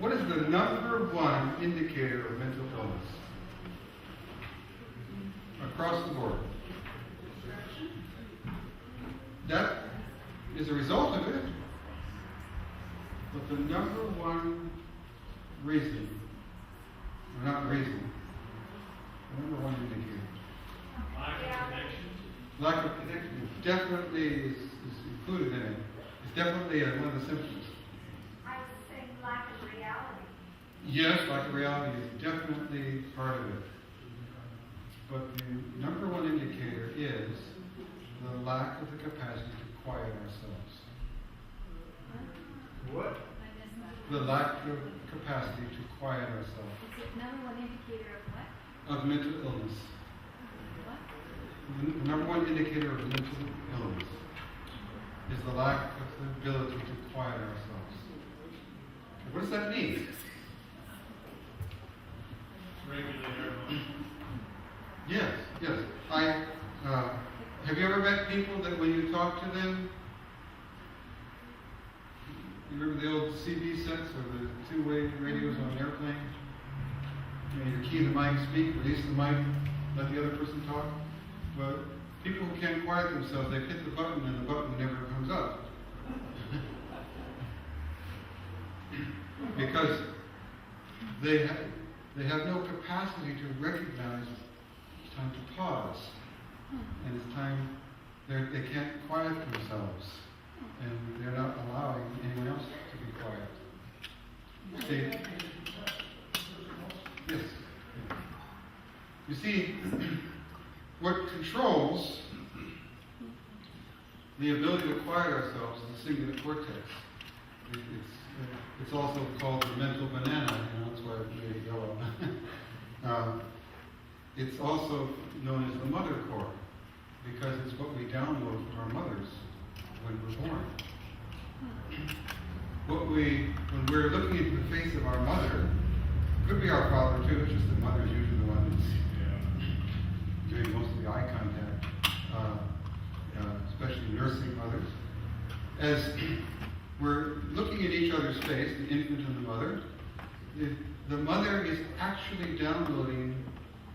What is the number one indicator of mental illness? Across the board. That is a result of it. But the number one reason, or not reason, the number one indicator. Lack of connection. Lack of connection definitely is included in it. It's definitely one of the symptoms. I was saying lack of reality. Yes, lack of reality is definitely part of it. But the number one indicator is the lack of the capacity to quiet ourselves. What? The lack of capacity to quiet ourselves. Is it number one indicator of what? Of mental illness. What? The number one indicator of mental illness is the lack of the ability to quiet ourselves. What does that mean? Regulate our emotions. Yes, yes. Have you ever met people that when you talk to them, you remember the old CB sets or the two-way radios on an airplane? You know, you key the mic, speak, release the mic, let the other person talk. Well, people who can't quiet themselves, they hit the button and the button never comes up. Because they have no capacity to recognize it's time to pause. And it's time, they can't quiet themselves. And they're not allowing anyone else to be quiet. See? Yes. You see, what controls the ability to quiet ourselves is the cingulate cortex. It's also called the mental banana, that's why it's made yellow. It's also known as the mother core, because it's what we download from our mothers when we're born. When we're looking into the face of our mother, could be our father too, it's just the mother's usually the one that's doing most of the eye contact, especially nursing mothers. As we're looking at each other's face, the infant and the mother, the mother is actually downloading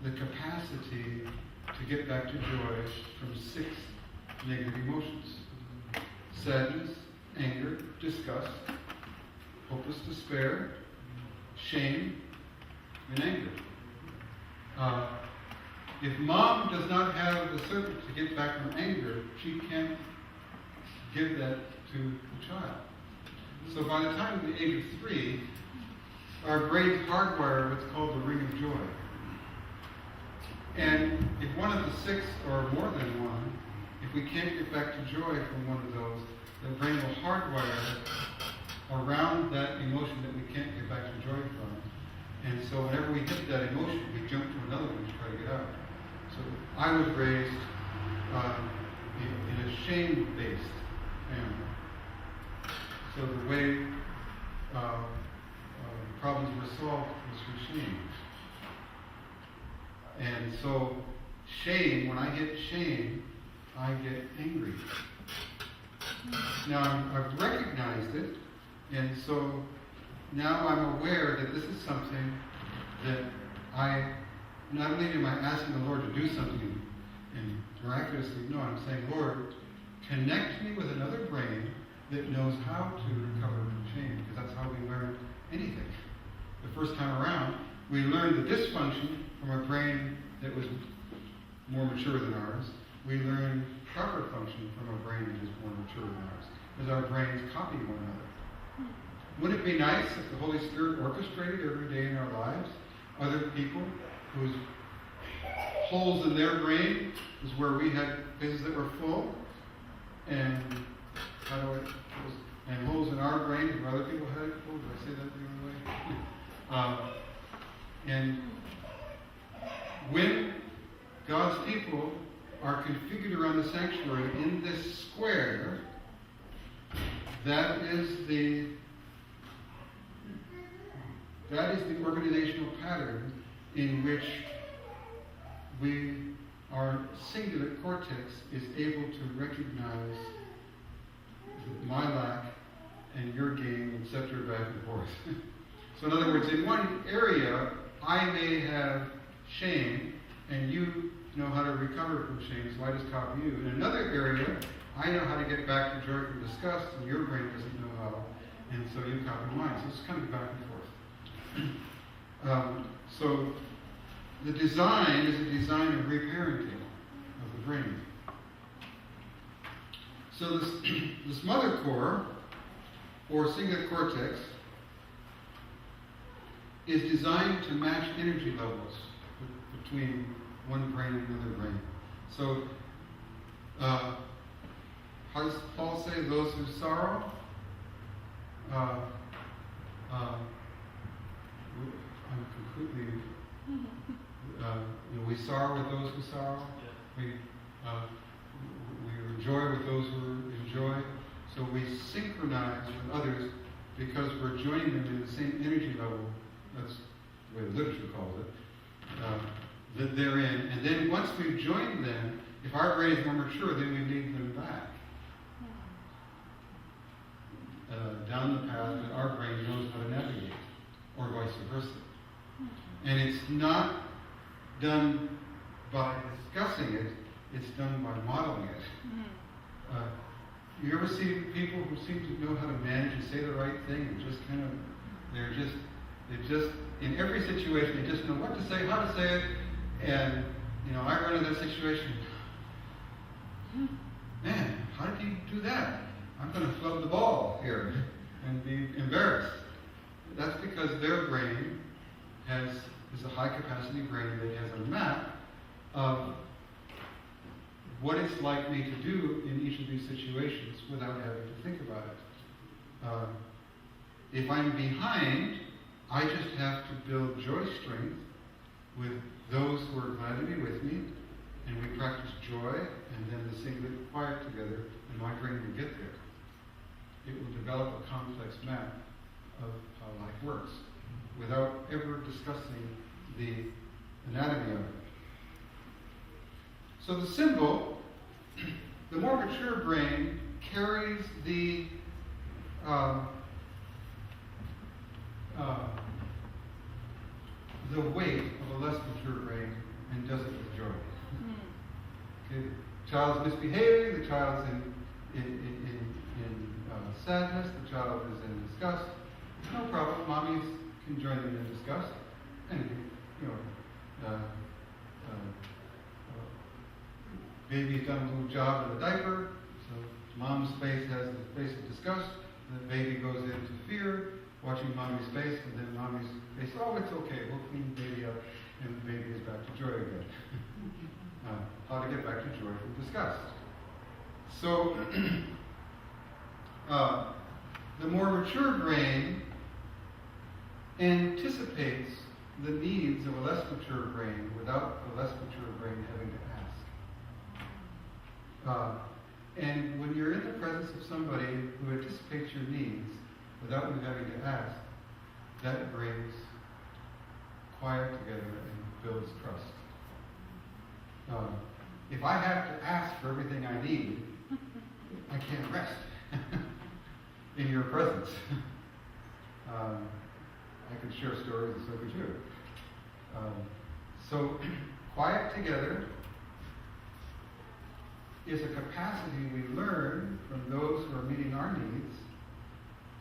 the capacity to get back to joy from 6 negative emotions. Sadness, anger, disgust, hopeless despair, shame, and anger. If mom does not have the circuit to get back from anger, she can't give that to the child. So by the time of the age of 3, our brains hardwire what's called the ring of joy. And if one of the 6 or more than one, if we can't get back to joy from one of those, the brain will hardwire around that emotion that we can't get back to joy from. And so whenever we hit that emotion, we jump to another one to try to get out. So I was raised in a shame-based family. So the way problems were solved was through shame. And so shame, when I get shame, I get angry. Now I've recognized it, and so now I'm aware that this is something that not only am I asking the Lord to do something and miraculously, no, I'm saying, Lord, connect me with another brain that knows how to recover from shame, because that's how we learn anything. The first time around, we learned the dysfunction from a brain that was more mature than ours. We learned proper function from a brain that is more mature than ours, because our brains copy one another. Wouldn't it be nice if the Holy Spirit orchestrated every day in our lives other people whose holes in their brain is where we had places that were full, and and holes in our brain where other people had it full? Did I say that the other way? And when God's people are configured around the sanctuary in this square, that is the organizational pattern in which our cingulate cortex is able to recognize my lack and your gain, etc., back and forth. So in other words, in one area, I may have shame, and you know how to recover from shame, so I just copy you. In another area, I know how to get back to joy from disgust, and your brain doesn't know how, and so you copy mine. So it's kind of back and forth. So the design is a design of reparenting of the brain. So this mother core, or cingulate cortex, is designed to match energy levels between one brain and another brain. So, how does Paul say, those who sorrow? I'm completely, we sorrow with those who sorrow. We enjoy with those who enjoy. So we synchronize with others because we're joining them in the same energy level. That's the way the literature calls it. That they're in. And then once we've joined them, if our brain is more mature, then we lead them back down the path that our brain knows how to navigate, or vice versa. And it's not done by discussing it, it's done by modeling it. You ever see people who seem to know how to manage and say the right thing and just kind of, they just, in every situation, they just know what to say, how to say it, and, I run into that situation. Man, how did you do that? I'm going to flub the ball here and be embarrassed. That's because their brain is a high-capacity brain that has a map of what it's likely to do in each of these situations without having to think about it. If I'm behind, I just have to build joy strength with those who are glad to be with me, and we practice joy, and then the cingulate quiet together, and my brain will get there. It will develop a complex map of how life works without ever discussing the anatomy of it. So the symbol, the more mature brain carries the weight of a less mature brain and does it with joy. Okay. The child's misbehaving, the child's in sadness, the child is in disgust. No problem, mommies can join them in disgust. And, baby's done a little job with a diaper, so mom's face has the face of disgust, the baby goes into fear, watching mommy's face, and then mommy's face, oh, it's okay, we'll clean the baby up, and the baby is back to joy again. How to get back to joy from disgust. So, the more mature brain anticipates the needs of a less mature brain without the less mature brain having to ask. And when you're in the presence of somebody who anticipates your needs without you having to ask, that brings quiet together and builds trust. If I have to ask for everything I need, I can't rest in your presence. I could share stories, and so could you. So, quiet together is a capacity we learn from those who are meeting our needs,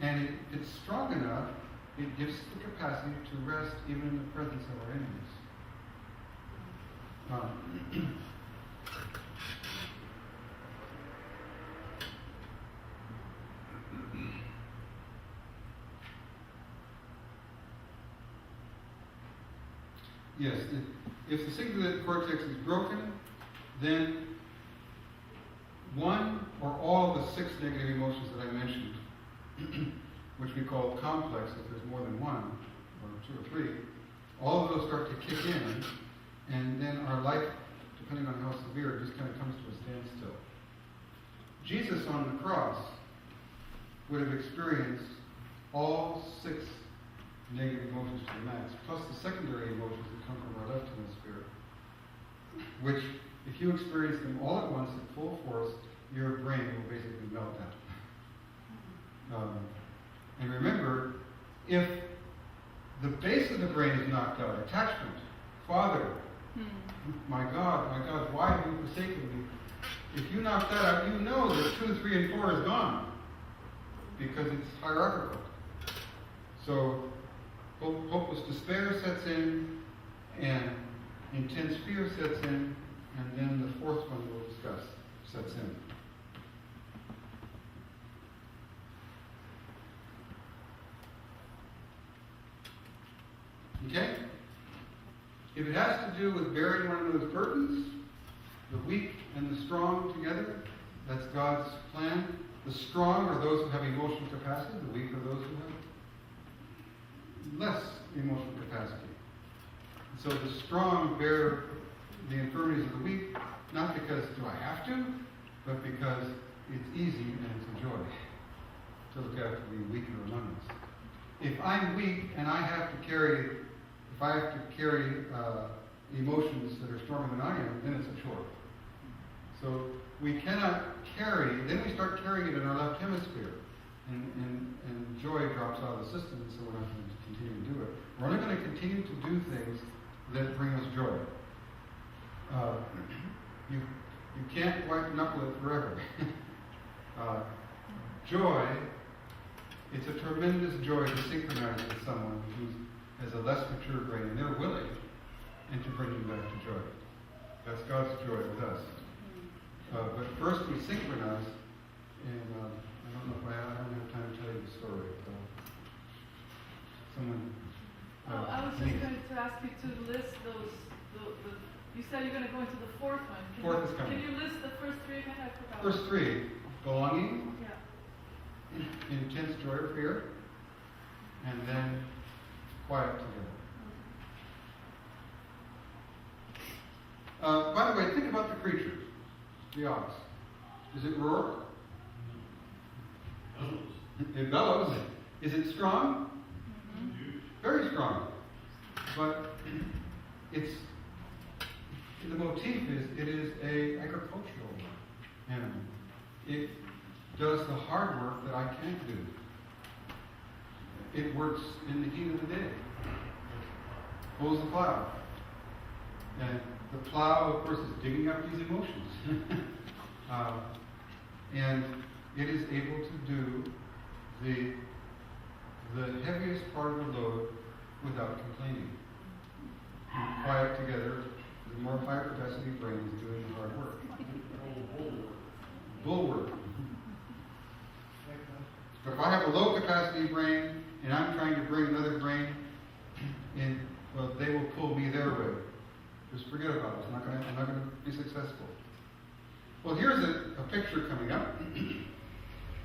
and if it's strong enough, it gives us the capacity to rest even in the presence of our enemies. Yes, if the cingulate cortex is broken, then one or all of the 6 negative emotions that I mentioned, which we call complex, if there's more than one, or 2 or 3, all of those start to kick in, and then our life, depending on how severe, just kind of comes to a standstill. Jesus on the cross would have experienced all 6 negative emotions to the max, plus the secondary emotions that come from our left hemisphere, which, if you experience them all at once in full force, your brain will basically melt down. And remember, if the base of the brain is knocked out. Attachment. Father. My God, why have you forsaken me? If you knock that out, you know that 2, 3, and 4 is gone. Because it's hierarchical. So, hopeless despair sets in, and intense fear sets in, and then the fourth one we'll discuss sets in. Okay? If it has to do with bearing one another's burdens, the weak and the strong together, that's God's plan. The strong are those who have emotional capacity, the weak are those who have less emotional capacity. And so the strong bear the infirmities of the weak, not because do I have to, but because it's easy and it's a joy to look after the weaker among us. If I'm weak and I have to carry emotions that are stronger than I am, then it's a chore. So we cannot carry, then we start carrying it in our left hemisphere. And joy drops out of the system, so we're not going to continue to do it. We're only going to continue to do things that bring us joy. You can't white knuckle it forever. Joy, it's a tremendous joy to synchronize with someone who has a less mature brain, and they're willing, and to bring you back to joy. That's God's joy with us. But first we synchronize, and I don't know if I don't have time to tell you the story. I was just going to ask you to list those. You said you're going to go into the fourth one. Fourth is coming. Can you list the first three again? I forgot. First three: belonging, Yeah. intense joy or fear, and then quiet together. By the way, think about the creatures. The ox. Does it roar? It bellows. Is it strong? Very strong. But the motif is it is a agricultural animal. It does the hard work that I can't do. It works in the heat of the day. Pulls the plow. And the plow, of course, is digging up these emotions. And it is able to do the heaviest part of the load without complaining. And quiet together, the more higher capacity brain is doing the hard work. Bulwark. But if I have a low capacity brain and I'm trying to bring another brain in, well, they will pull me their way. Just forget about it. I'm not going to be successful. Well, here's a picture coming up.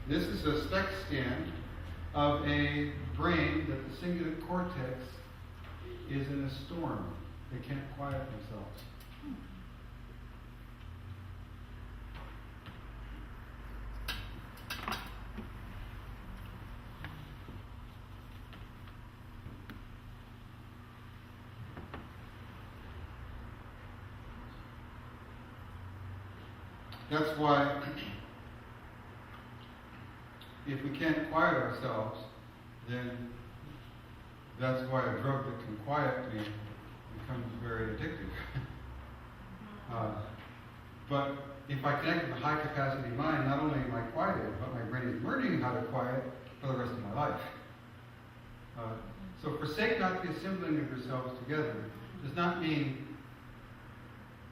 This is a SPECT scan of a brain that the cingulate cortex is in a storm. They can't quiet themselves. That's why if we can't quiet ourselves, then that's why a drug that can quiet me becomes very addictive. But if I connect with a high capacity mind, not only am I quieted, but my brain is learning how to quiet for the rest of my life. So forsake not the assembling of yourselves together does not mean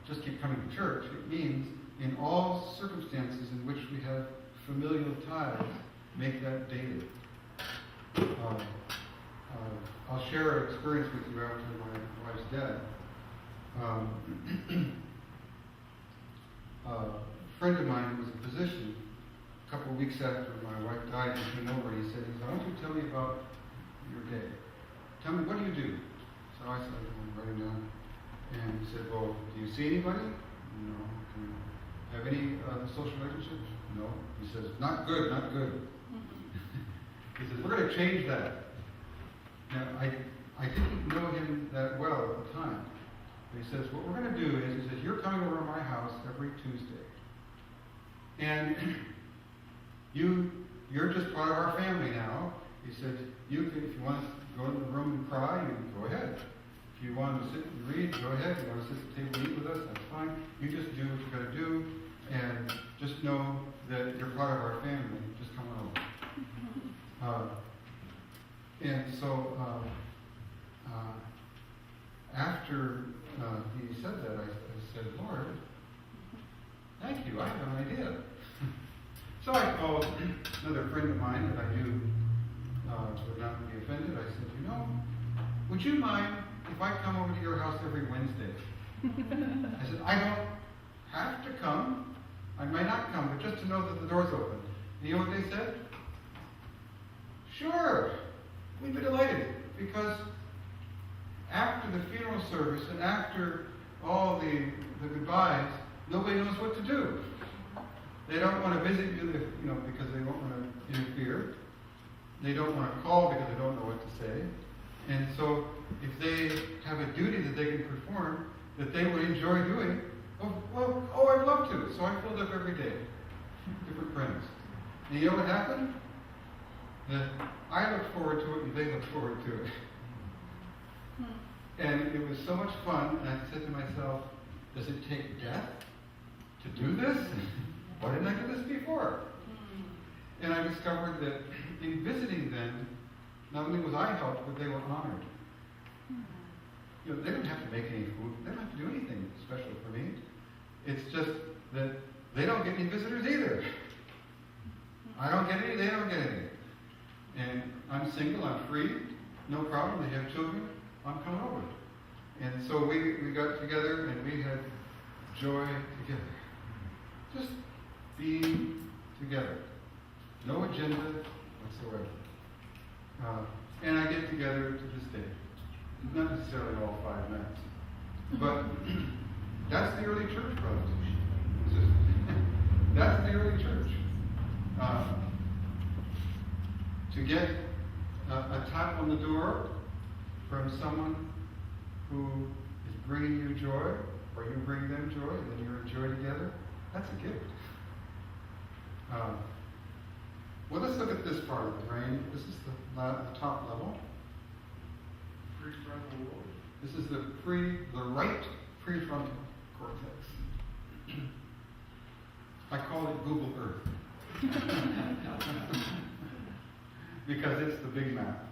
just keep coming to church. It means in all circumstances in which we have familial ties, make that daily. I'll share an experience with you after my wife's dead. A friend of mine who was a physician, a couple of weeks after my wife died, he came over and he said, why don't you tell me about your day? Tell me, what do you do? So I said, I'm writing down. And he said, well, do you see anybody? No. Do you have any social relationships? No. He says, not good, not good. He says, we're going to change that. Now, I didn't know him that well at the time. But he says, what we're going to do is, he says, you're coming over to my house every Tuesday. And you're just part of our family now. He said, you can, if you want to go in the room and cry cry, you go ahead. If you want to sit and read, go ahead. If you want to sit at the table and eat with us, that's fine. You just do what you got to do, and just know that you're part of our family. Just come on over. And so after he said that, I said, Lord, thank you. I have an idea. So I called another friend of mine that I knew would not be offended. I said, you know, would you mind if I come over to your house every Wednesday? I said, I don't have to come. I might not come, but just to know that the door's open. And you know what they said? Sure. We'd be delighted, because after the funeral service and after all the goodbyes, nobody knows what to do. They don't want to visit you, because they don't want to interfere. They don't want to call because they don't know what to say. And so, if they have a duty that they can perform, that they would enjoy doing, I'd love to. So I filled up every day, different friends. And you know what happened? That I looked forward to it and they looked forward to it. And it was so much fun, and I said to myself, does it take death to do this? Why didn't I do this before? And I discovered that in visiting them, not only was I helped, but they were honored. They didn't have to make any food. They don't have to do anything special for me. It's just that they don't get any visitors either. I don't get any, they don't get any. And I'm single, I'm free, no problem. They have children, I'm coming over. And so we got together and we had joy together. Just being together. No agenda whatsoever. And I get together to this day. Not necessarily all 5 nights. But that's the early church, brothers. That's the early church. To get a tap on the door from someone who is bringing you joy, or you bring them joy, and then you enjoy together, that's a gift. Well, let's look at this part of the brain. This is the top level. Prefrontal lobe. This is the right prefrontal cortex. I call it Google Earth. Because it's the big map.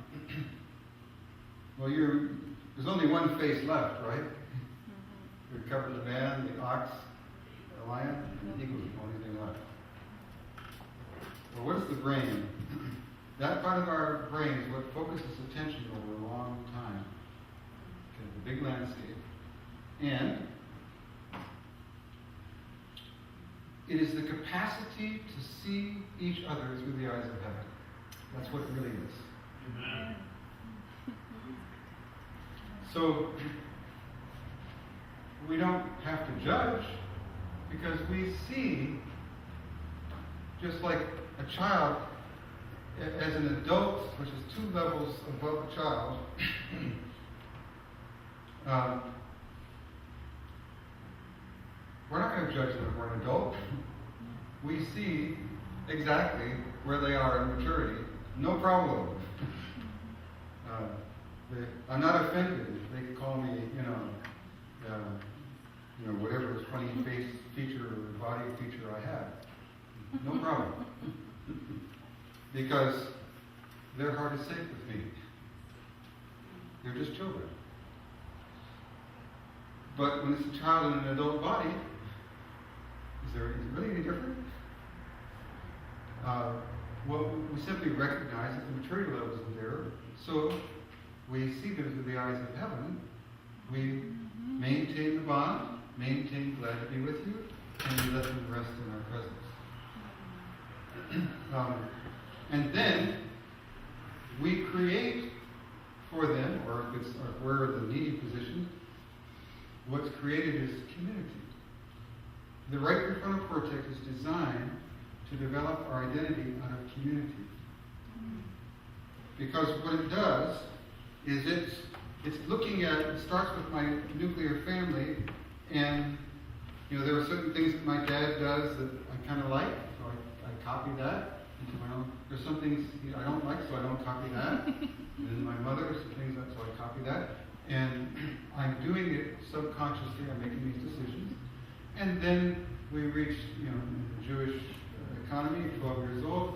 Well, there's only one face left, right? We've covered the man, the ox, the lion, and the eagle is the only thing left. Well, what's the brain? That part of our brain is what focuses attention over a long time. Okay, the big landscape. And it is the capacity to see each other through the eyes of heaven. That's what it really is. Amen. So, we don't have to judge, because we see, just like a child, as an adult, which is 2 levels above a child, we're not going to judge them if we're an adult. We see exactly where they are in maturity. No problem. I'm not offended if they call me, whatever funny face feature or body feature I have. No problem. Because their heart is safe with me. They're just children. But when it's a child in an adult body, is it really any different? Well, we simply recognize that the maturity level isn't there, so we see them through the eyes of heaven. We maintain the bond, maintain glad to be with you, and we let them rest in our presence. And then we create for them, or if we're the needy position, what's created is community. The right prefrontal cortex is designed to develop our identity out of community. Because what it does is it's looking at, it starts with my nuclear family, and there are certain things that my dad does that I kind of like, so I copy that into my own. There's some things I don't like, so I don't copy that. And then my mother, some things that, so I that. And I'm doing it subconsciously. I'm making these decisions. And then we reach, in the Jewish economy, 12 years old,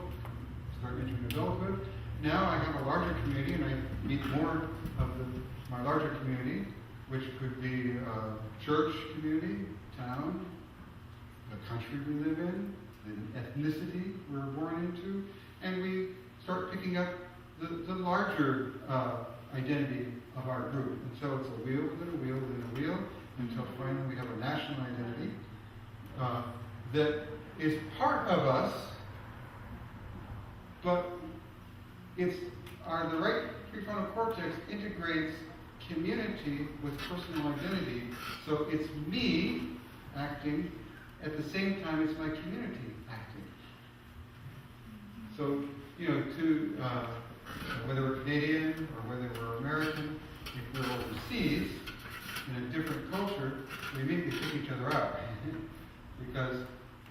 start entering adulthood. Now I have a larger community, and I meet more of my larger community, which could be a church community, town, the country we live in, the ethnicity we're born into, and we start picking up the larger identity of our group. And so it's a wheel within a wheel within a wheel, until finally we have a national identity that is part of us, but the right prefrontal cortex integrates community with personal identity. So it's me acting, at the same time it's my community acting. So, whether we're Canadian or whether we're American, if we're overseas in a different culture, we immediately kick each other out because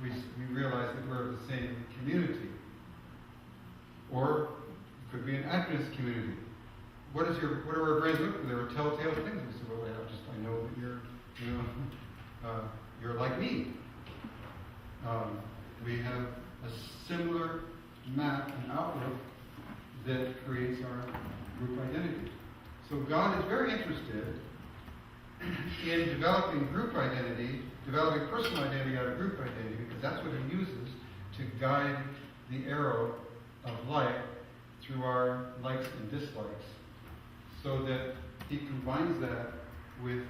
we realize that we're of the same community. Or it could be an Adventist community. What are our brains looking for? There are telltale things. We say, well, I know that you're like me. We have a similar map and outlook that creates our group identity. So God is very interested in developing group identity, developing personal identity out of group identity, because that's what He uses to guide the arrow of life through our likes and dislikes, so that He combines that with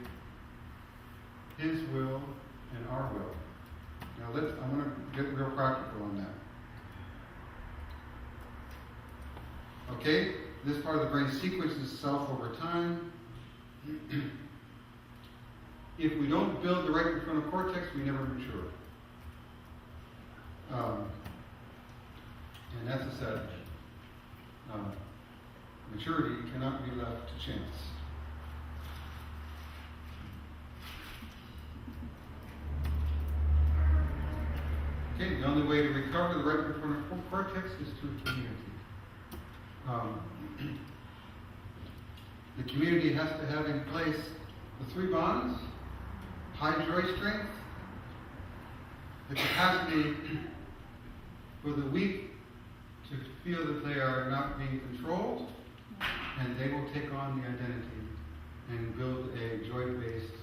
His will and our will. Now I'm going to get real practical on that. Okay, this part of the brain sequences itself over time. If we don't build the right prefrontal cortex, we never mature. And that's a sad thing. Maturity cannot be left to chance. Okay, the only way to recover the right prefrontal cortex is through community. The community has to have in place the three bonds: high joy strength, the capacity for the weak to feel that they are not being controlled, and they will take on the identity and build a joy-based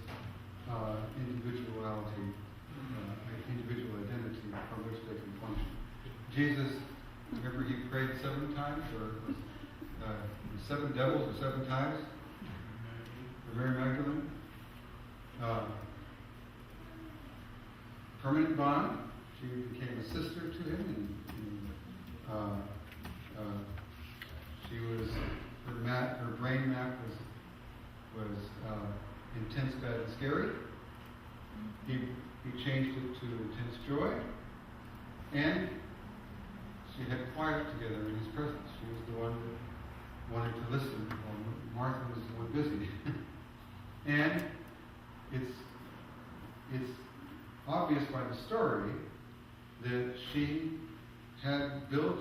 individuality, individual identity from which they can function. Jesus, remember, He prayed 7 times, or 7 devils, or 7 times for Mary Magdalene. Permanent bond. She became a sister to Him, and she was her brain map was intense, bad, and scary. He changed it to intense joy, and she had quiet together in His presence. She was the one that wanted to listen, while Martha was the one busy. And it's obvious by the story that she had built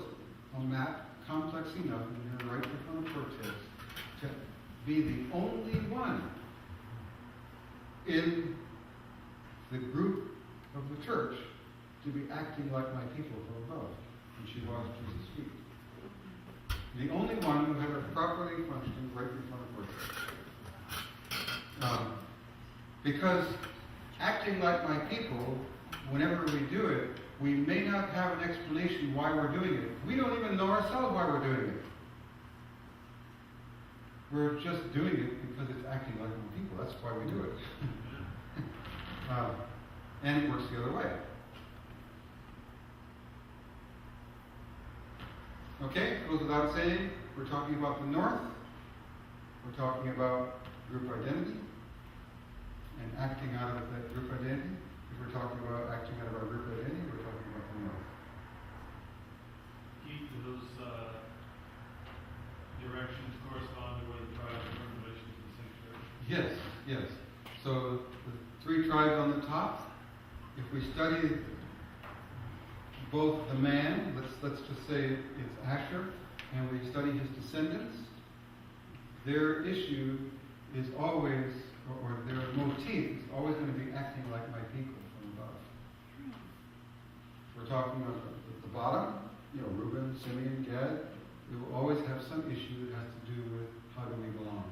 a map complex enough in her right prefrontal cortex to be the only one in the group of the church to be acting like my people from above. And she washed Jesus' feet. The only one who had a properly functioning right prefrontal cortex. Because acting like my people, whenever we do it, we may not have an explanation why we're doing it. We don't even know ourselves why we're doing it. We're just doing it because it's acting like my people. That's why we do it. And it works the other way. Okay, it goes without saying, we're talking about the North. We're talking about group identity and acting out of that group identity. If we're talking about acting out of our group identity, we're talking about the North. Keith, do those directions correspond to where the tribes are in relation to the sanctuary? Yes. So the 3 tribes on the top, if we study both the man, let's just say it's Asher, and we study his descendants, their issue is always, or their motif is always going to be acting like my people from above. We're talking about the bottom, Reuben, Simeon, Gad. We will always have some issue that has to do with how do we belong.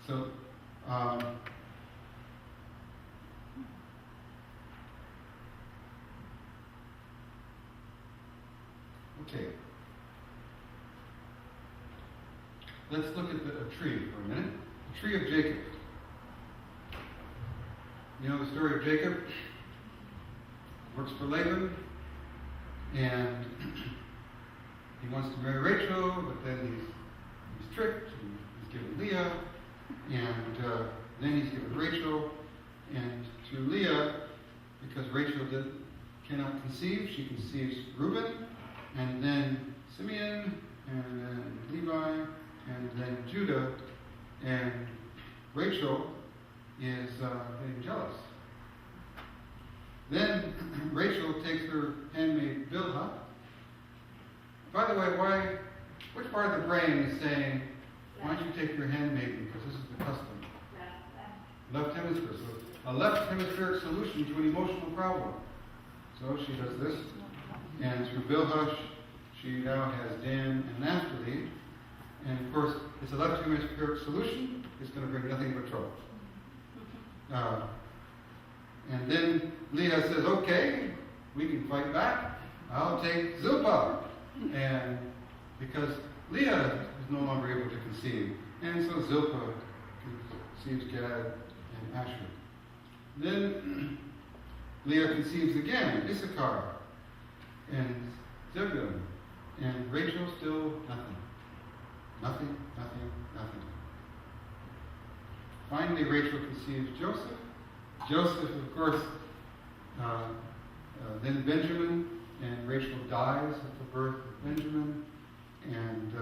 So, okay. Let's look at a tree for a minute. The tree of Jacob. You know the story of Jacob? Works for Laban, and he wants to marry Rachel, but then he's tricked, and he's given Leah, and then he's given Rachel, and through Leah, because Rachel cannot conceive, she conceives Reuben, and then Simeon, and then Levi, and then Judah, and Rachel is getting jealous. Then Rachel takes her handmaid Bilhah. By the way, which part of the brain is saying, why don't you take your handmaiden, because this is the custom? Left hemisphere. So a left hemispheric solution to an emotional problem. So she does this, and through Bilhah, she now has Dan and Naphtali. And of course, it's a left hemispheric solution. It's going to bring nothing but trouble. And then Leah says, okay, we can fight back. I'll take Zilpah. And because Leah is no longer able to conceive. And so Zilpah conceives Gad and Asher. Then Leah conceives again, Issachar and Zebulun. And Rachel still nothing. Nothing, nothing, nothing. Finally, Rachel conceives Joseph. Joseph, of course, then Benjamin, and Rachel dies at the birth of Benjamin. And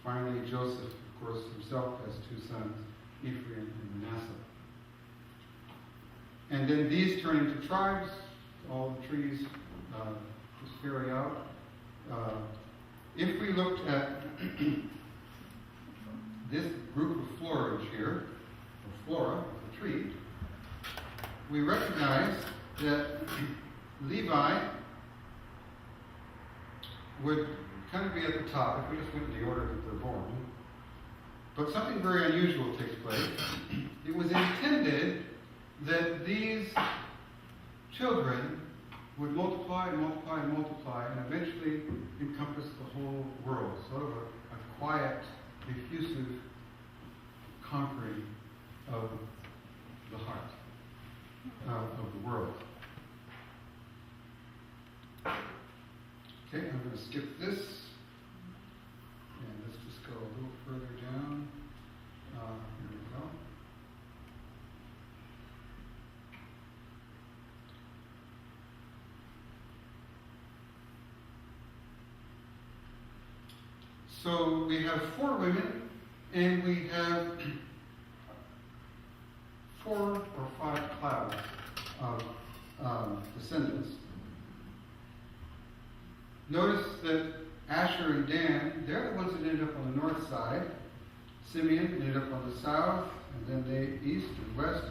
finally, Joseph, of course, himself has two sons, Ephraim and Manasseh. And then these turn into tribes. All the trees just carry out. If we looked at this group of florage here, or flora, the tree, we recognize that Levi would kind of be at the top if we just went in the order that they're born. But something very unusual takes place. It was intended that these children would multiply and multiply and multiply and eventually encompass the whole world. Sort of a quiet, diffusive conquering of the heart. Of the world. Okay, I'm going to skip this. And let's just go a little further down. Here we go. So we have 4 women, and we have 4 or 5 clouds of descendants. Notice that Asher and Dan, they're the ones that ended up on the north side. Simeon ended up on the south, and then the east and west.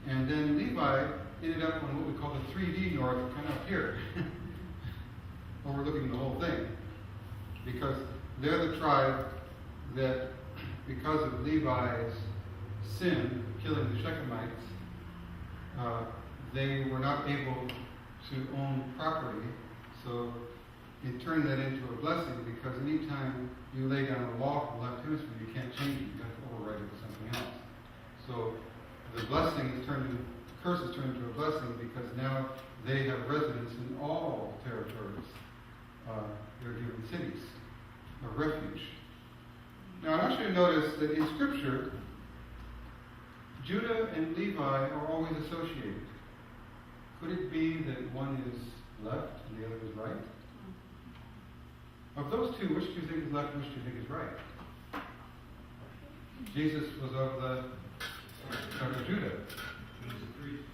And then Levi ended up on what we call the 3D north, kind of up here, overlooking the whole thing. Because they're the tribe that, because of Levi's sin, killing the Shechemites, they were not able to own property. So it turned that into a blessing, because anytime you lay down a law from the left hemisphere, you can't change it. You have to override it with something else. So the blessing is turned into, the curse is turned into a blessing, because now they have residence in all territories. They're given cities of refuge. Now I want you to notice that in Scripture, Judah and Levi are always associated. Could it be that one is left and the other is right? Of those two, which do you think is left and which do you think is right? Jesus was of Judah. He's a priest.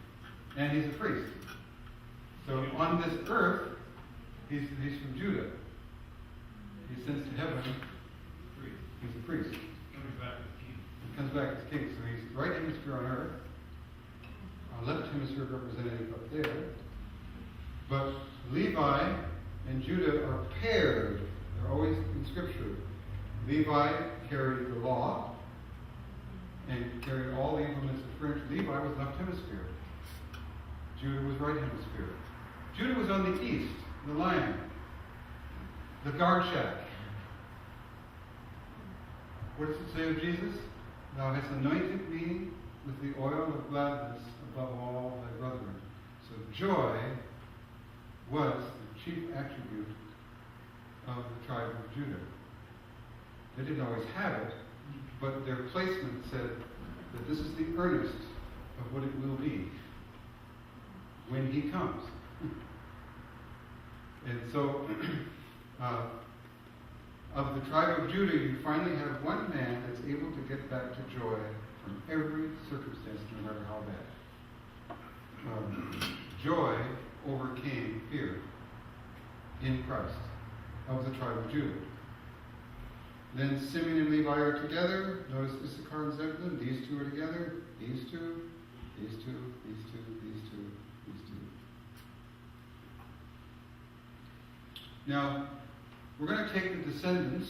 And he's a priest. So on this earth, he's from Judah. He ascends to heaven He's a priest. Coming back as king. He comes back as king, so he's right hemisphere on earth. Our left hemisphere representative up there. But Levi and Judah are paired. They're always in Scripture. Levi carried the law and carried all the implements of French. Levi was left hemisphere. Judah was right hemisphere. Judah was on the east, the lion, the guard shack. What does it say of Jesus? Thou hast anointed me with the oil of gladness above all thy brethren. So joy was the chief attribute of the tribe of Judah. They didn't always have it, but their placement said that this is the earnest of what it will be when he comes. And so, of the tribe of Judah, you finally have one man that's able to get back to joy from every circumstance, no matter how bad. Joy overcame fear in Christ of the tribe of Judah. Then Simeon and Levi are together. Notice Issachar and Zebulun. These two are together. These two, these two, these two, these two, these two. Now, we're going to take the descendants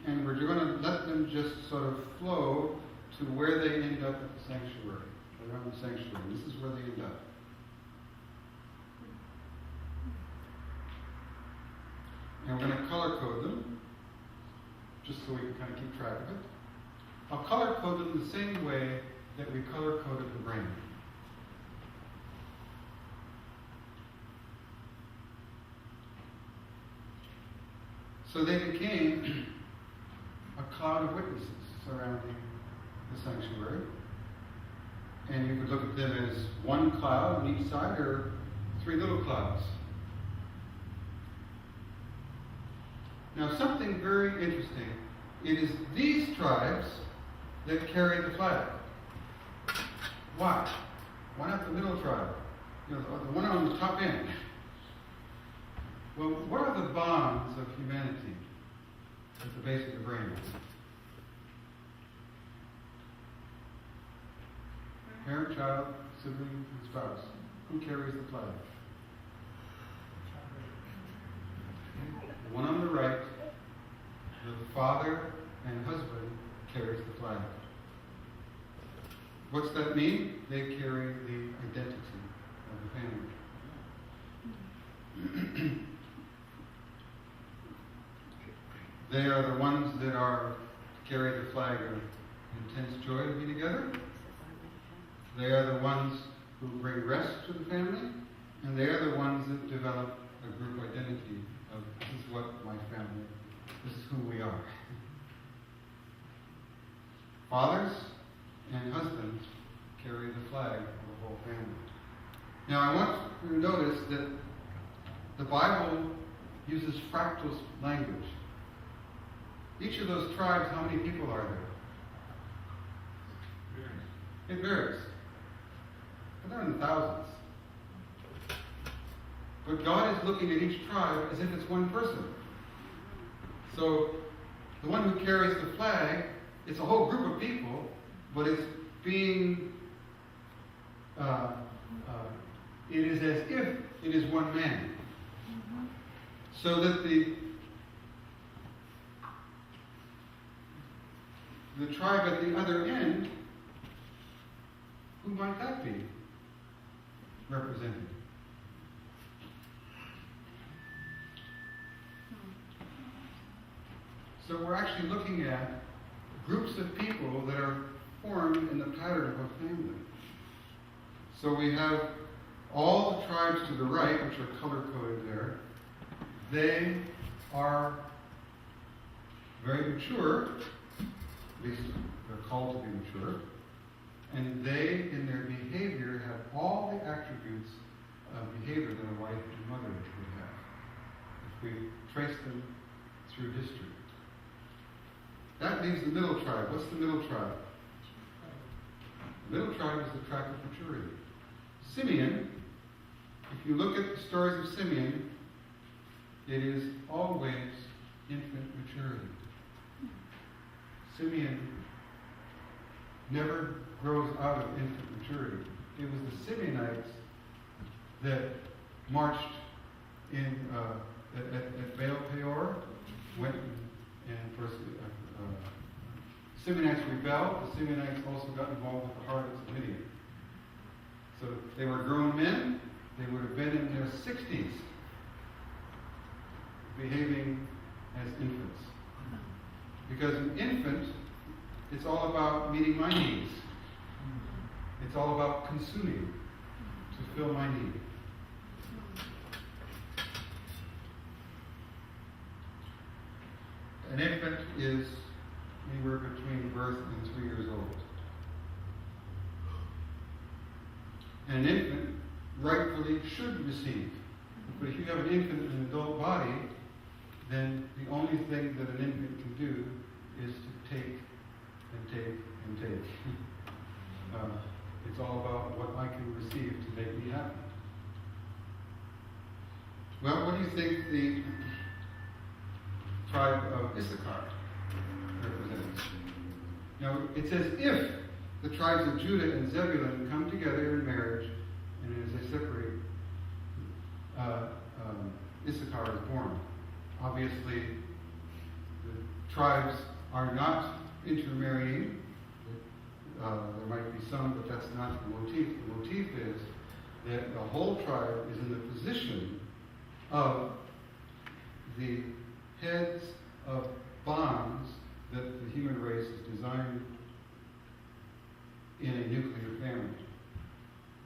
and we're going to let them just sort of flow to where they end up at the sanctuary, around the sanctuary. This is where they end up. And we're going to color code them, just so we can kind of keep track of it. I'll color code them the same way that we color coded the brain. So they became a cloud of witnesses surrounding the sanctuary. And you could look at them as one cloud on each side or three little clouds. Now, something very interesting. It is these tribes that carry the flag. Why? Why not the middle tribe? You know, the one on the top end. Well, what are the bonds of humanity at the base of the brain? Parent, child, sibling, and spouse. Who carries the flag? The one on the right, the father and husband, carries the flag. What's that mean? They carry the identity of the family. They are the ones that carry the flag of intense joy to be together. They are the ones who bring rest to the family, and they are the ones that develop a group identity of this is what my family, this is who we are. Fathers and husbands carry the flag of the whole family. Now I want you to notice that the Bible uses fractal language. Each of those tribes, how many people are there? It varies. But they're in the thousands. But God is looking at each tribe as if it's one person. So the one who carries the flag, it's a whole group of people, but it's being, it is as if it is one man. So that the tribe at the other end, who might that be represented? So we're actually looking at groups of people that are formed in the pattern of a family. So we have all the tribes to the right, which are color-coded there. They are very mature, at least they're called to be mature, and they, in their behavior, have all the attributes of behavior that a wife and mother would have, if we trace them through history. That leaves the middle tribe. What's the middle tribe? The middle tribe is the track of maturity. Simeon, if you look at the stories of Simeon, it is always infant maturity. Simeon never grows out of infant maturity. It was the Simeonites that marched in at Baal Peor, went and of course Simeonites rebelled. The Simeonites also got involved with the harlots of Midian. So they were grown men. They would have been in their 60s, behaving as infants. Because an infant, it's all about meeting my needs. It's all about consuming to fill my need. An infant is anywhere between birth and 3 years old. And an infant rightfully should receive. But if you have an infant in an adult body, then the only thing that an infant can do is to take and take and take. It's all about what I can receive to make me happy. Well, what do you think the tribe of Issachar represents? Now, it says if the tribes of Judah and Zebulun come together in marriage, and as they separate, Issachar is born. Obviously, the tribes are not intermarrying. There might be some, but that's not the motif. The motif is that the whole tribe is in the position of the heads of bonds that the human race is designed in a nuclear family.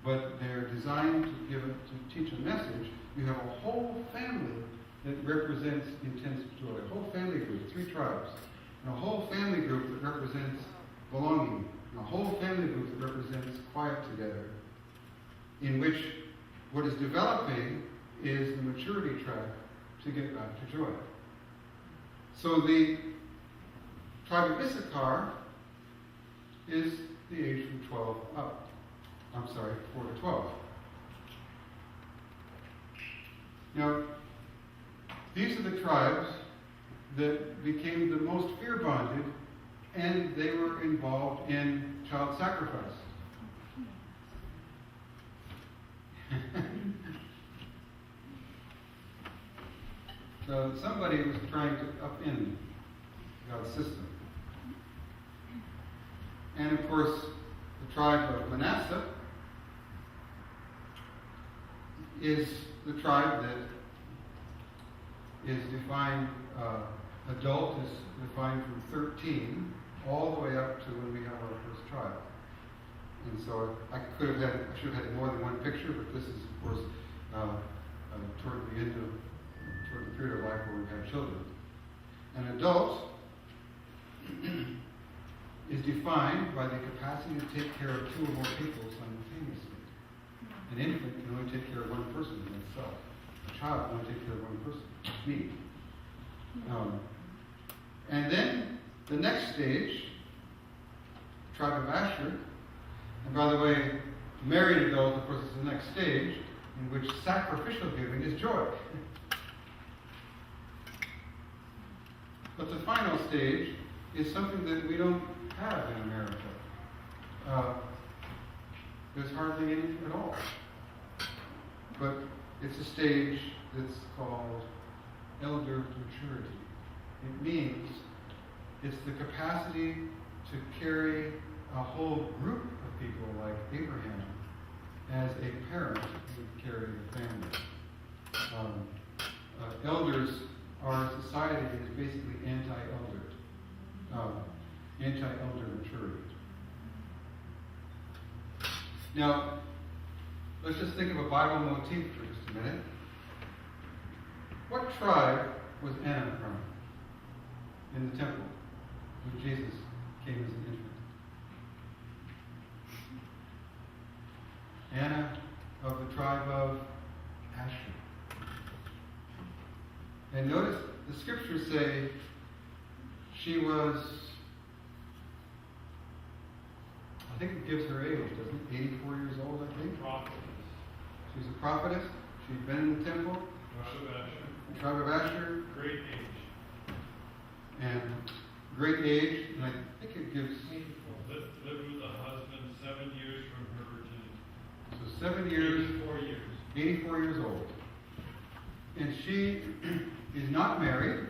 But they're designed to teach a message. You have a whole family that represents intense joy. A whole family group, 3 tribes. And a whole family group that represents belonging. And a whole family group that represents quiet together. In which what is developing is the maturity track to get back to joy. So the tribe of Issachar is the age from 12 up. 4 to 12. Now, these are the tribes that became the most fear-bonded, and they were involved in child sacrifice. So somebody was trying to upend God's system. And of course, the tribe of Manasseh is the tribe that is defined, adult is defined from 13 all the way up to when we have our first tribe. And so I should have had more than one picture, but this is, of course, toward the period of life where we have children. An adult is defined by the capacity to take care of 2 or more people simultaneously. An infant can only take care of one person in itself. A child can only take care of one person, me. And then the next stage, tribe of Asher, and by the way, married adult, of course, is the next stage, in which sacrificial giving is joy. But the final stage is something that we don't have in America. There's hardly any at all. But it's a stage that's called elder maturity. It means it's the capacity to carry a whole group of people like Abraham as a parent would carry a family. Elders, our society is basically anti-elder maturity. Now, let's just think of a Bible motif for just a minute. What tribe was Anna from in the temple when Jesus came as an infant? Anna of the tribe of Asher. And notice the scriptures say she was, I think it gives her age, doesn't it? 84 years old, I think. Prophetess. She's a prophetess. She'd been in the temple. Tribe of Asher. The tribe of Asher. Great age. And great age, and I think it gives, Lived with a husband 7 years from her virginity. so 7 years, 4 years. 84 years old. And she is not married.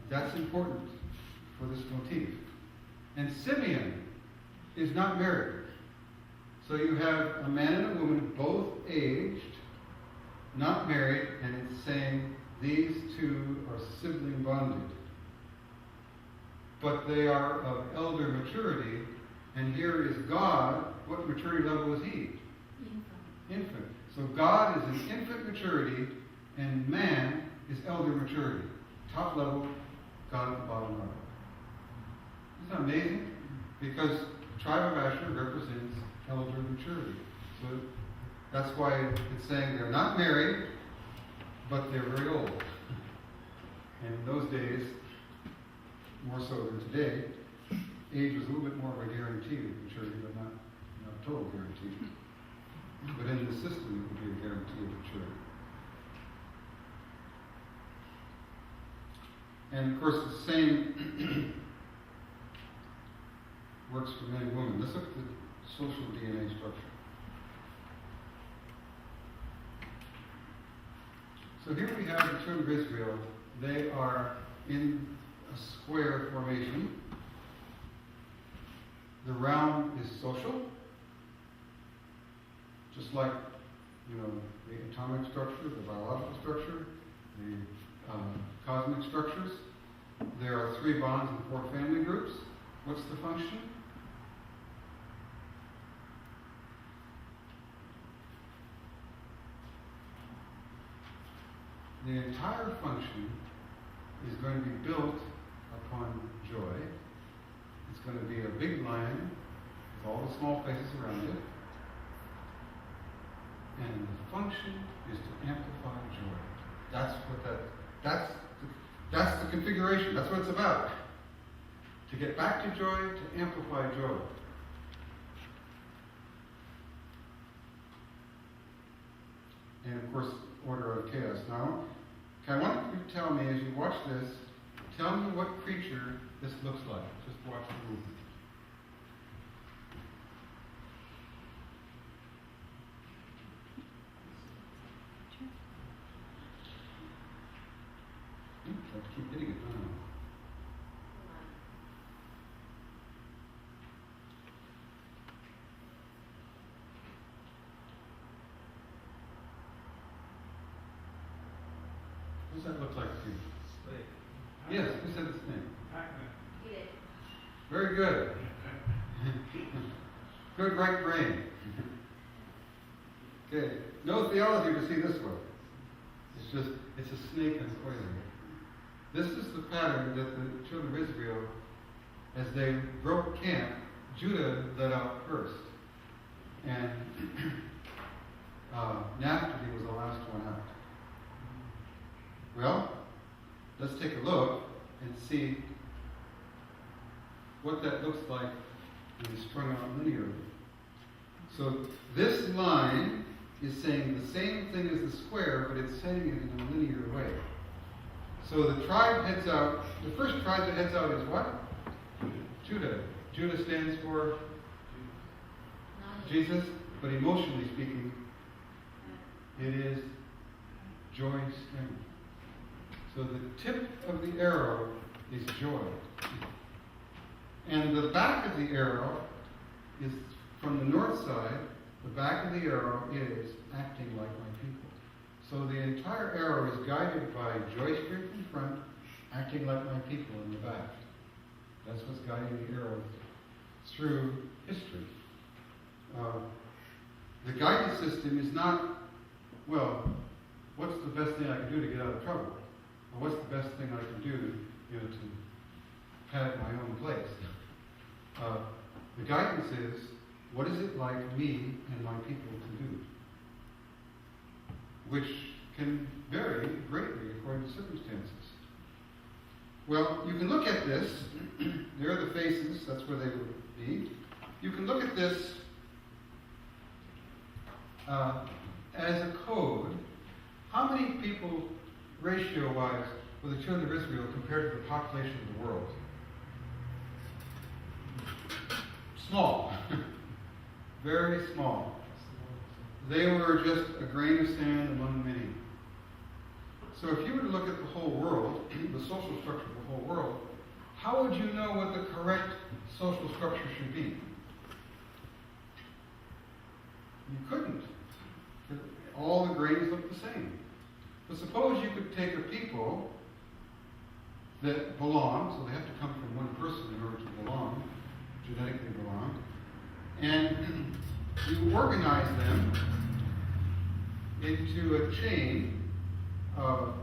That's important for this motif. And Simeon is not married. So you have a man and a woman, both aged, not married, and it's saying these two are sibling bonded. But they are of elder maturity, and here is God. What maturity level is he? Infant. So God is in infant maturity, and man is elder maturity. Top level, God at the bottom level. Isn't that amazing? Because the tribe of Asher represents elder maturity. So that's why it's saying they're not married, but they're very old. And in those days, more so than today, age was a little bit more of a guarantee of maturity, but not a total guarantee. But in the system, it would be a guarantee of maturity. And of course, the same works for men and women. Let's look at the social DNA structure. So here we have the children of Israel. They are in a square formation. The round is social, just like the atomic structure, the biological structure, the cosmic structures. There are 3 bonds and 4 family groups. What's the function? The entire function is going to be built upon joy. It's going to be a big line with all the small places around it. And the function is to amplify joy. That's the configuration. That's what it's about. To get back to joy, to amplify joy. And of course, order of chaos. Now, I want you to tell me, as you watch this, tell me what creature this looks like. Just watch the movement. Have to keep hitting it. What does that look like to you? Snake. Yes, who said the snake? Pac-Man. You did. Very good. Good right brain. Okay. No theology to see this one. It's a snake and coiling. This is the pattern that the children of Israel, as they broke camp, Judah led out first. And Naphtali was the last one out. Well, let's take a look and see what that looks like when it's strung out linearly. So this line is saying the same thing as the square, but it's setting it in a linear way. So the tribe heads out, the first tribe that heads out is what? Judah. Judah stands for Jesus, but emotionally speaking, it is joy stemming. So the tip of the arrow is joy. And the back of the arrow is from the north side, the back of the arrow is acting like my people. So the entire arrow is guided by joy strength in front, acting like my people in the back. That's what's guiding the arrow through history. The guidance system is not, well, what's the best thing I can do to get out of trouble? Or what's the best thing I can do, to pad my own place? The guidance is, what is it like me and my people to do? Which can vary greatly according to circumstances. Well, you can look at this. There are the faces. That's where they would be. You can look at this as a code. How many people, ratio-wise, were the children of Israel compared to the population of the world? small. Very small. They were just a grain of sand among many. So if you were to look at the whole world, the social structure of the whole world, how would you know what the correct social structure should be? You couldn't. All the grains look the same. But suppose you could take a people that belong, so they have to come from one person in order to belong, genetically belong, and you organize them into a chain of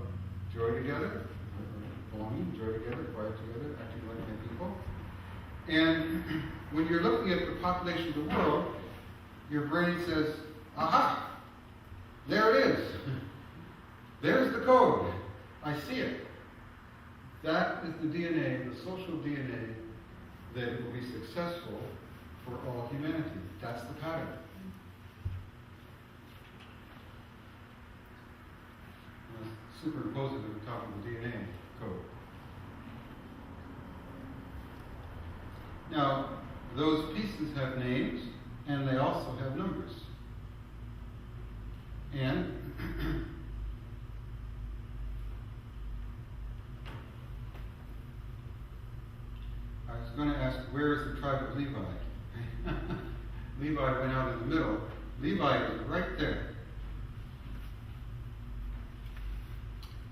joy together, belonging, joy together, quiet together, acting like my people. And when you're looking at the population of the world, your brain says, aha, there it is. There's the code. I see it. That is the DNA, the social DNA, that it will be successful for all humanity. That's the pattern. Superimpose it at the top of the DNA code. Now, those pieces have names, and they also have numbers. And I was going to ask, where is the tribe of Levi? Levi went out in the middle. Levi is right there.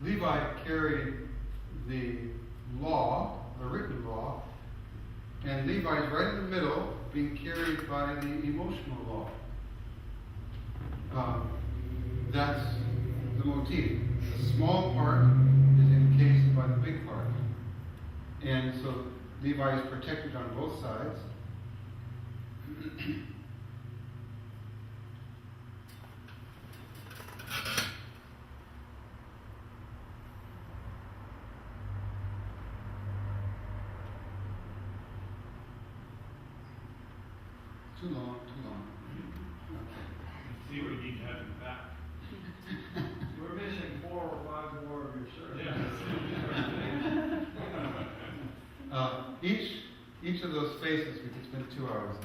Levi carried the law, the written law, and Levi is right in the middle, being carried by the emotional law. That's the motif. The small part is encased by the big part. And so Levi is protected on both sides. Too long. See what you need to have in back. We're missing 4 or 5 more of your service. Each of those spaces we could spend 2 hours on,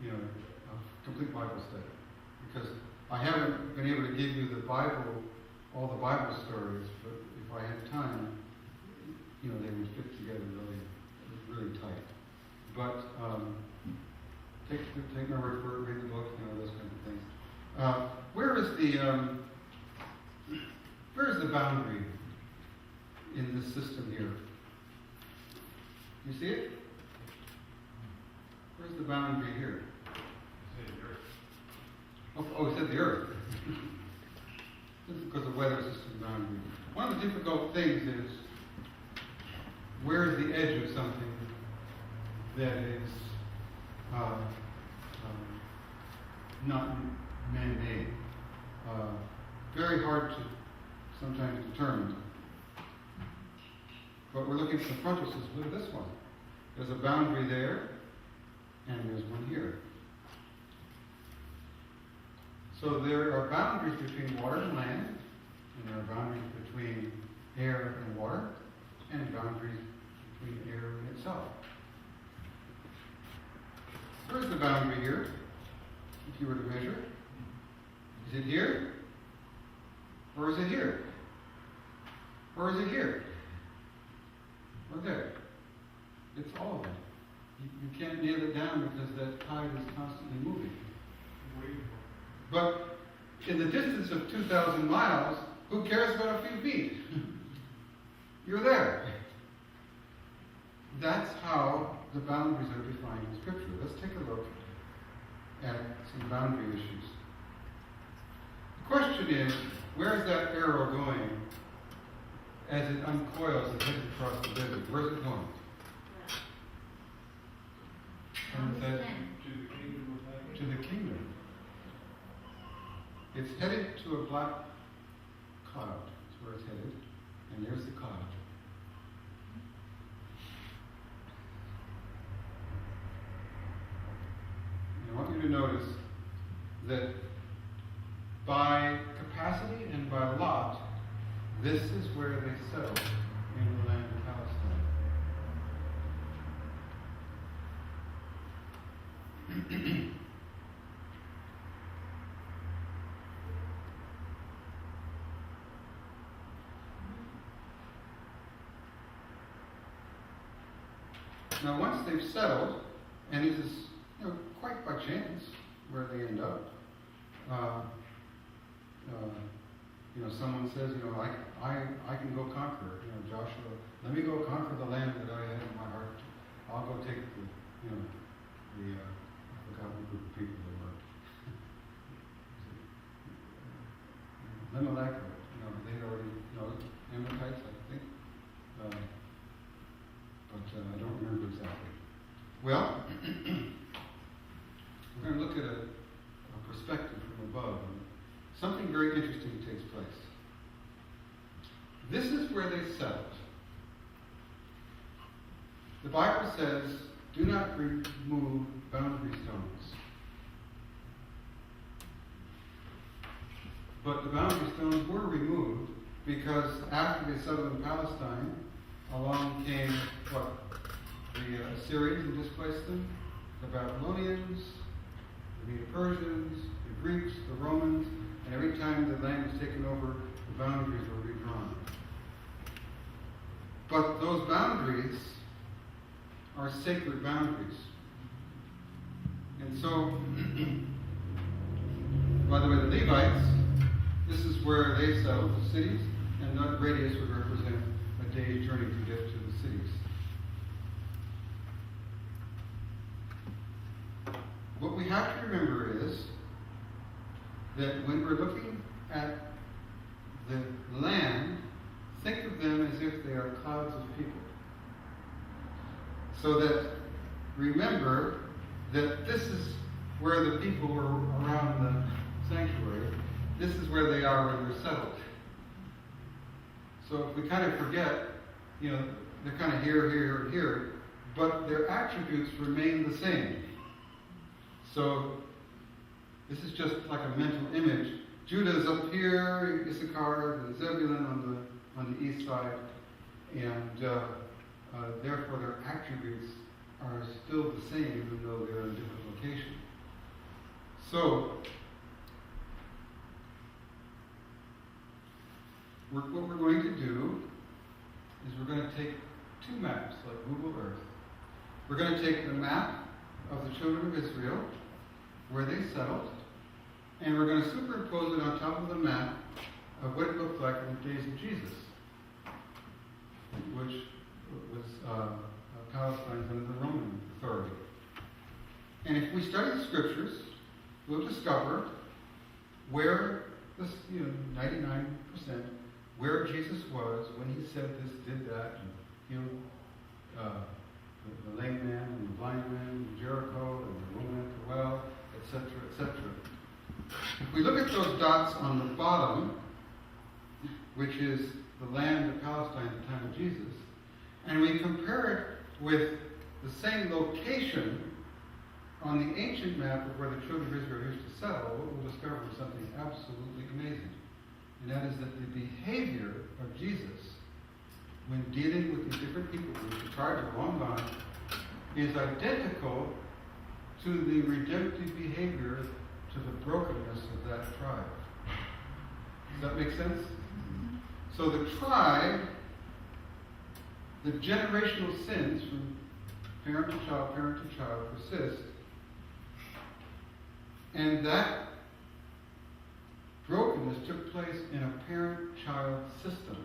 a complete Bible study. Because I haven't been able to give you the Bible, all the Bible stories, but if I had time, they would fit together really tight. But take my word for it, read the book, those kind of things. Where is the boundary in this system here? You see it? Where's the boundary here? Oh, it said the earth. This is because of weather system boundary. One of the difficult things is, where is the edge of something that is not man-made? Very hard to sometimes determine. But we're looking at the frontal system. Look at this one. There's a boundary there, and there's one here. So there are boundaries between water and land, and there are boundaries between air and water, and boundaries between air and itself. Where's the boundary here? If you were to measure, is it here? Or is it here? Or is it here? Or there? It's all of them. You can't nail it down because that tide is constantly moving. But in the distance of 2,000 miles, who cares about a few feet? You're there. That's how the boundaries are defined in Scripture. Let's take a look at some boundary issues. The question is, where's that arrow going as it uncoils and heads across the desert? Where's it going? And it says, to the kingdom. It's headed to a black cloud. That's where it's headed. And there's the cloud. I want you to notice that by capacity and by lot, this is where they settle in the land of Palestine. Now, once they've settled, and this is quite by chance where they end up, someone says, I can go conquer. Joshua, let me go conquer the land that I have in my heart. I'll go take I forgot what group of people they were. Limelech, they already, Amalekites, I think. But I don't remember exactly. Well, we're going to look at a perspective from above. And something very interesting takes place. This is where they settled. The Bible says, do not remove boundary stones. But the boundary stones were removed because after they settled in Palestine, along came what? The Assyrians and displaced them, the Babylonians, the Medo-Persians, the Greeks, the Romans, and every time the land was taken over, the boundaries were redrawn. But those boundaries are sacred boundaries. And so, by the way, the Levites, this is where they settled, the cities, and that radius would represent a day's journey to get to the cities. What we have to remember is that when we're looking at the land, think of them as if they are clouds of people. So that, remember that this is where the people were around the sanctuary. This is where they are when they're settled. So if we kind of forget, they're kind of here, but their attributes remain the same. So this is just like a mental image. Judah is up here, Issachar and Zebulun on the east side, and therefore their attributes are still the same even though they're in a different location. So what we're going to do is we're going to take two maps, like Google Earth. We're going to take the map of the children of Israel, where they settled, and we're going to superimpose it on top of the map of what it looked like in the days of Jesus, which was Palestine under the Roman authority. And if we study the scriptures, we'll discover where this, 99%, where Jesus was when he said this, did that, and healed the lame man and the blind man in Jericho and the woman at the well, etc., etc. If we look at those dots on the bottom, which is the land of Palestine at the time of Jesus, and we compare it with the same location on the ancient map of where the children of Israel used to settle, what we'll discover is something absolutely amazing. And that is that the behavior of Jesus when dealing with these different people groups, the tribes are long gone, is identical to the redemptive behavior, to the brokenness of that tribe. Does that make sense? So the tribe, the generational sins from parent to child persist, and that brokenness took place in a parent-child system.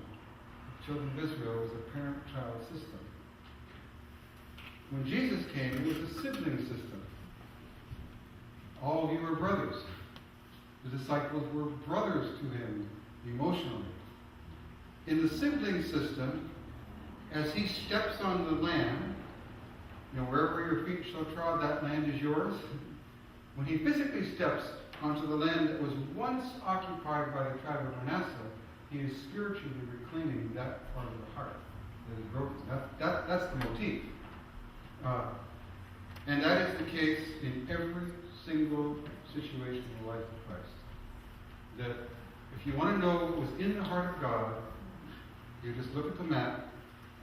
The children of Israel was a parent-child system. When Jesus came, it was a sibling system. All of you are brothers. The disciples were brothers to him emotionally. In the sibling system, as he steps on the land, wherever your feet shall trod, that land is yours. When he physically steps onto the land that was once occupied by the tribe of Manasseh, he is spiritually reclaiming that part of the heart that is broken. That's the motif. And that is the case in every single situation in the life of Christ. That if you want to know what was in the heart of God, you just look at the map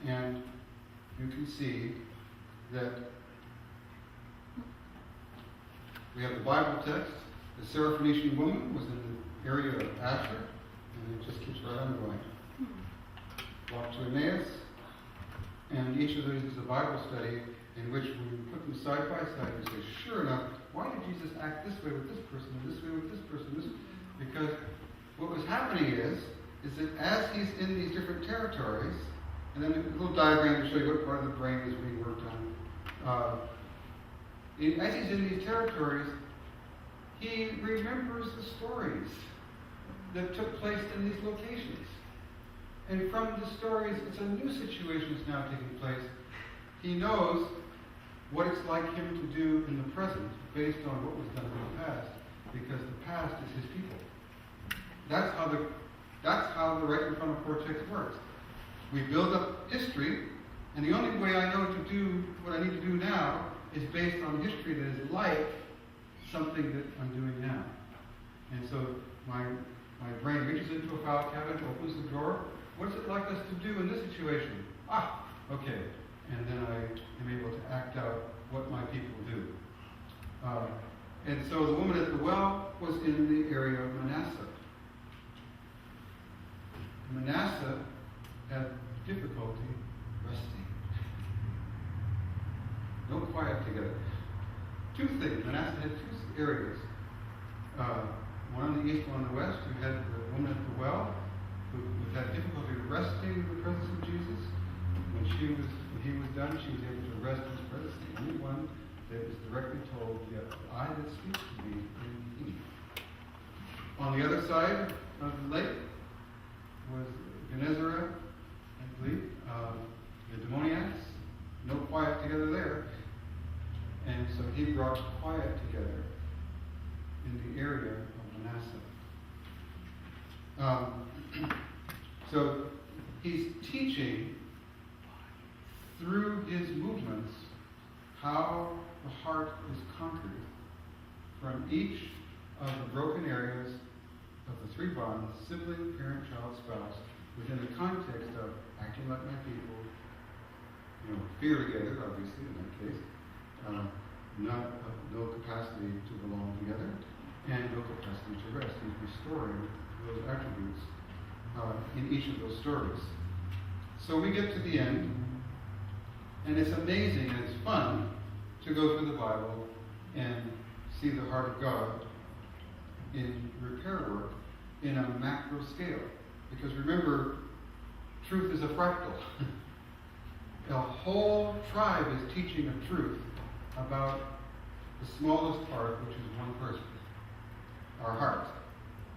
and you can see that We have the Bible text. The Syrophoenician woman was in the area of Asher, and it just keeps right on going. Walk to Emmaus, and each of these is a Bible study in which when we put them side by side, we say, sure enough, why did Jesus act this way with this person, and this way with this person? Because what was happening is that as he's in these different territories, and then a little diagram to show you what part of the brain is being worked on. As he's in these territories, he remembers the stories that took place in these locations. And from the stories, it's a new situation that's now taking place. He knows what it's like him to do in the present based on what was done in the past, because the past is his people. That's how the right and frontal cortex works. We build up history, and the only way I know to do what I need to do now is based on history that is like something that I'm doing now. And so my brain reaches into a file cabinet, opens the drawer. What's it like us to do in this situation? Okay. And then I am able to act out what my people do. And so the woman at the well was in the area of Manasseh. Manasseh had difficulty resting. No quiet together. Two things. Manasseh had two areas. One on the east, one on the west. You had the woman at the well who had difficulty resting in the presence of Jesus. When he was done, she was able to rest in his presence. The only one that is directly told, "Yet I that speak to thee in thee." On the other side of the lake was Gennesaret, I believe, the demoniacs. No quiet together there. And so he brought quiet together in the area of Manasseh. So he's teaching through his movements how the heart is conquered from each of the broken areas of the three bonds: sibling, parent, child, spouse, within the context of acting like my people, fear together, obviously, in that case, no capacity to belong together, and no capacity to rest. He's restoring those attributes in each of those stories. So we get to the end, and it's amazing and it's fun to go through the Bible and see the heart of God in repair work in a macro scale. Because remember, truth is a fractal. The whole tribe is teaching a truth about the smallest part, which is one person, our heart.